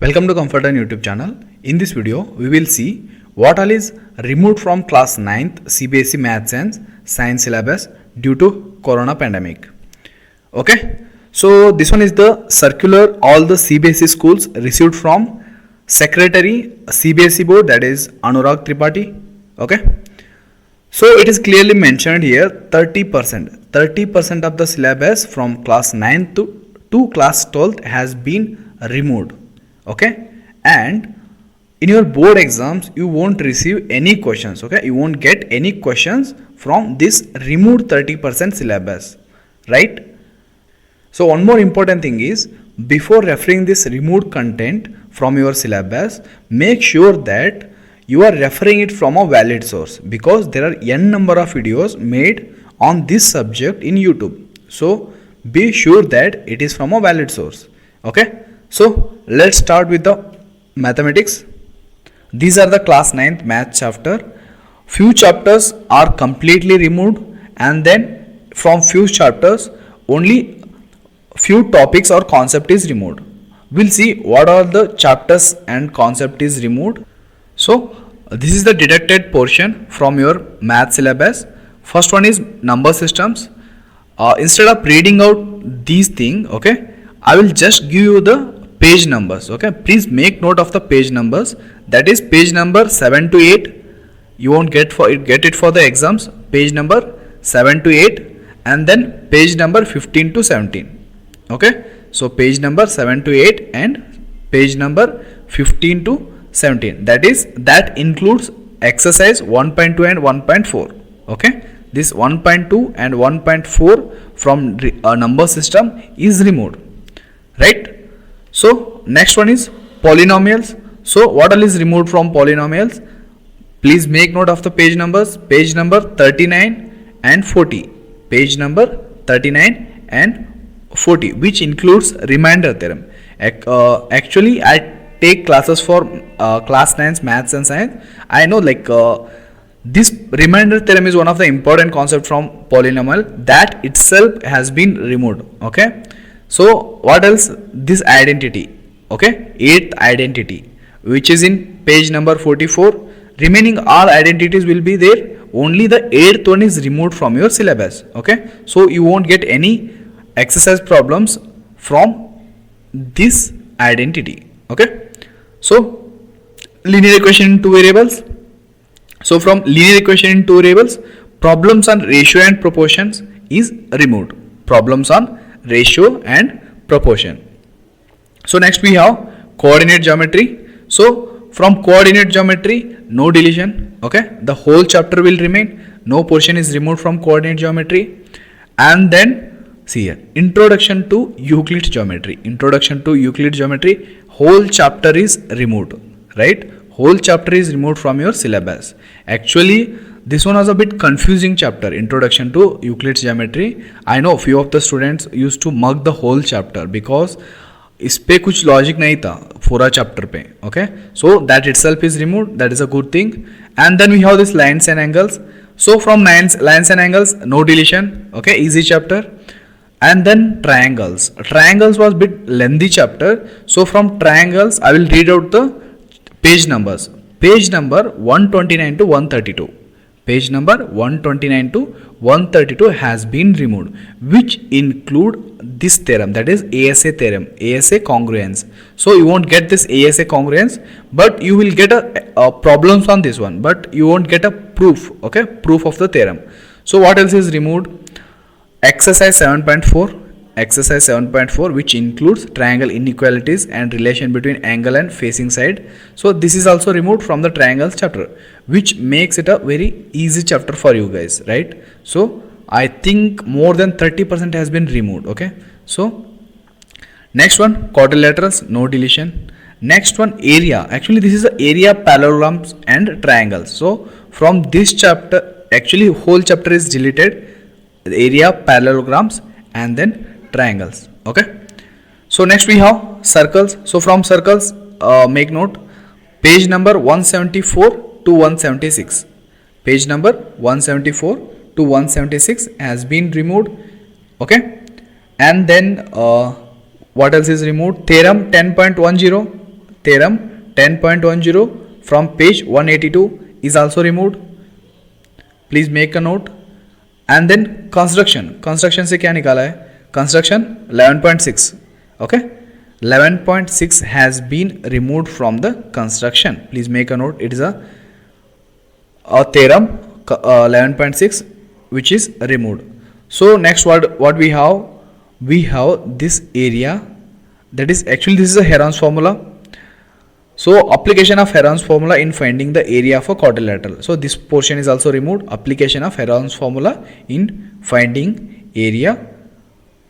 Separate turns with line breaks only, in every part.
Welcome to Comfort and YouTube channel. In this video, we will see what all is removed from class 9th CBSE Maths and Science syllabus due to Corona pandemic. Okay, so this one is the circular all the CBSE schools received from Secretary CBSE board, that is Anurag Tripathi. Okay, so it is clearly mentioned here 30% of the syllabus from class 9th to class 12th has been removed. Okay, and in your board exams you won't receive any questions. Okay, you won't get any questions from this removed 30% syllabus, right? So one more important thing is, before referring this removed content from your syllabus, make sure that you are referring it from a valid source, because there are n number of videos made on this subject in YouTube. So be sure that it is from a valid source. Okay, so let's start with the mathematics. These are the class 9th math chapter. Few chapters are completely removed, and then from few chapters only few topics or concept is removed. We'll see what are the chapters and concept is removed. So this is the deducted portion from your math syllabus. First one is number systems. Instead of reading out these things, okay, I will just give you the page numbers. Okay, please make note of the page numbers. That is page number 7 to 8. You won't get it for the exams. Page number 7 to 8, and then page number 15 to 17. Okay, so page number 7 to 8 and page number 15 to 17. That includes exercise 1.2 and 1.4. Okay, this 1.2 and 1.4 from number system is removed, right? So next one is polynomials. So what all is removed from polynomials? Please make note of the page numbers. Page number 39 and 40. Page number 39 and 40, which includes remainder theorem. Actually, I take classes for class 9's maths and science. I know this remainder theorem is one of the important concepts from polynomial. That itself has been removed. Okay, so what else? This identity. Okay, eighth identity, which is in page number 44. Remaining all identities will be there. Only the eighth one is removed from your syllabus. Okay, so you won't get any exercise problems from this identity. Okay, so linear equation in two variables. So from linear equation in two variables, problems on ratio and proportions is removed. Problems on ratio and proportion. So next we have coordinate geometry. So from coordinate geometry, no deletion. Okay, the whole chapter will remain. No portion is removed from coordinate geometry. And then see here, introduction to Euclid geometry. Introduction to Euclid geometry, whole chapter is removed, right? Whole chapter is removed from your syllabus. Actually, this one was a bit confusing chapter, introduction to Euclid geometry. I know few of the students used to mug the whole chapter because इस पे कुछ logic नहीं था पूरा chapter पे. Okay, so that itself is removed. That is a good thing. And then we have this lines and angles. So from lines and angles, no deletion. Okay, easy chapter. And then triangles. Triangles was bit lengthy chapter. So from triangles, I will read out the page numbers. Page number 129 to 132. Page number 129 to 132 has been removed, which include this theorem, that is ASA theorem, ASA congruence. So you won't get this ASA congruence, but you will get a problems on this one, but you won't get a proof. Okay, proof of the theorem. So what else is removed? Exercise 7.4. Exercise 7.4, which includes triangle inequalities and relation between angle and facing side. So this is also removed from the triangles chapter, which makes it a very easy chapter for you guys, right? So I think more than 30% has been removed. Okay, so next one, quadrilaterals, no deletion. Next one, area. Actually this is the area, parallelograms and triangles. So from this chapter, actually whole chapter is deleted. Area, parallelograms and then triangles. Okay, so next we have circles. So from circles, make note, page number 174 to 176. Page number 174 to 176 has been removed. Okay, and then what else is removed? Theorem 10.10. theorem 10.10 from page 182 is also removed. Please make a note. And then construction से क्या निकाला है? Construction 11.6. Okay, 11.6 has been removed from the construction. Please make a note. It is a theorem 11.6 which is removed. So next what we have? We have this area, that is actually this is a Heron's formula. So application of Heron's formula in finding the area of a quadrilateral. So this portion is also removed. Application of Heron's formula in finding area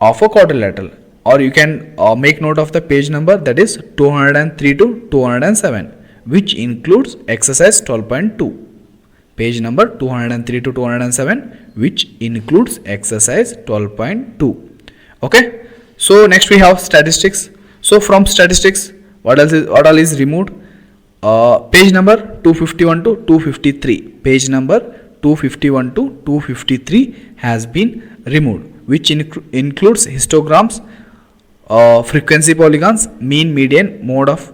of a quadrilateral. Or you can make note of the page number, that is 203 to 207, which includes exercise 12.2. Page number 203 to 207, which includes exercise 12.2. Okay. So next we have statistics. So from statistics, what all is removed? Page number 251 to 253. Page number 251 to 253 has been removed, which includes histograms, frequency polygons, mean, median, mode of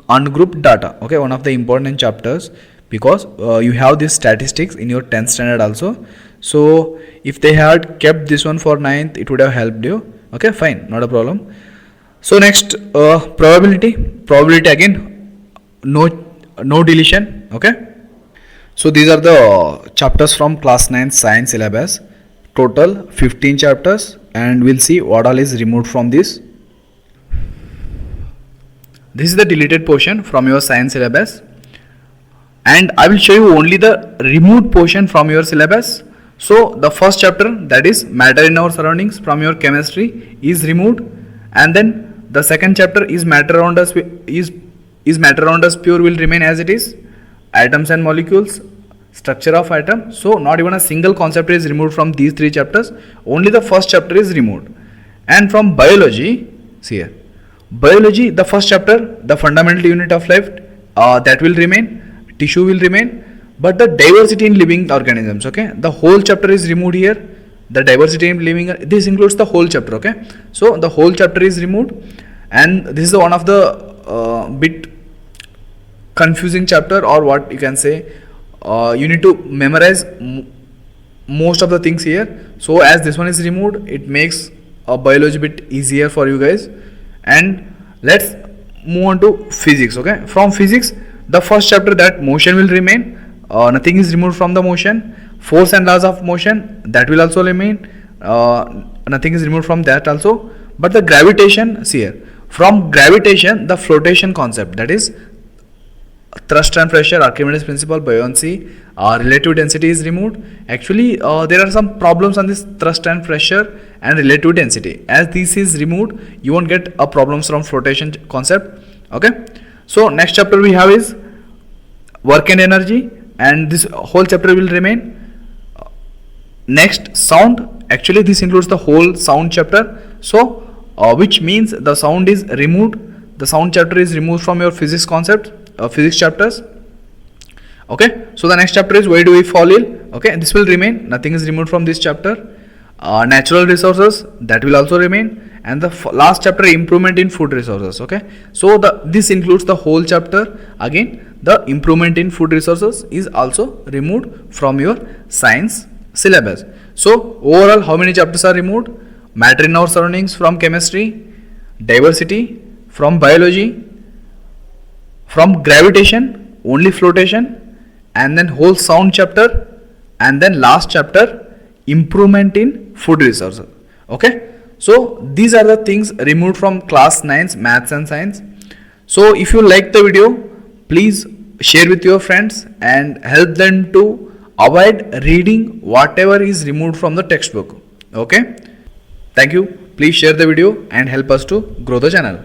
ungrouped data. Okay, one of the important chapters, because you have this statistics in your 10th standard also. So if they had kept this one for 9th, it would have helped you. Okay, fine, not a problem. So next, probability again, no deletion. Okay, so these are the chapters from class 9 science syllabus. Total 15 chapters, and we'll see what all is removed from this. This is the deleted portion from your science syllabus, and I will show you only the removed portion from your syllabus. So the first chapter, that is matter in our surroundings, from your chemistry is removed, and then the second chapter is matter around us matter around us pure, will remain as it is. Atoms and molecules, structure of atom. So not even a single concept is removed from these three chapters. Only the first chapter is removed. And from biology, see here, biology, the first chapter, the fundamental unit of life, that will remain. Tissue will remain, but the diversity in living organisms, okay, the whole chapter is removed here. The diversity in living, this includes the whole chapter. Okay, so the whole chapter is removed, and this is one of the bit confusing chapter, or what you can say, you need to memorize most of the things here. So as this one is removed, it makes a biology bit easier for you guys. And let's move on to physics. Okay, from physics, the first chapter, that motion will remain, nothing is removed from the motion. Force and laws of motion, that will also remain, nothing is removed from that also. But the gravitation, see here, from gravitation, the flotation concept, that is thrust and pressure, Archimedes principle, buoyancy, relative density is removed. Actually there are some problems on this thrust and pressure and relative density. As this is removed, you won't get a problems from flotation concept. Okay, so next chapter we have is work and energy, and this whole chapter will remain. Next, sound, actually this includes the whole sound chapter. So which means the sound is removed, the sound chapter is removed from your physics concept, physics chapters. Okay, so the next chapter is why do we fall ill. Okay, this will remain, nothing is removed from this chapter. Natural resources, that will also remain, and the last chapter, improvement in food resources. Okay, so this includes the whole chapter. Again, the improvement in food resources is also removed from your science syllabus. So overall, how many chapters are removed? Matter in our surroundings from chemistry, diversity from biology, from gravitation only flotation, and then whole sound chapter, and then last chapter, improvement in food resources. Okay, so these are the things removed from class 9's maths and science. So if you like the video, please share with your friends and help them to avoid reading whatever is removed from the textbook. Okay, thank you. Please share the video and help us to grow the channel.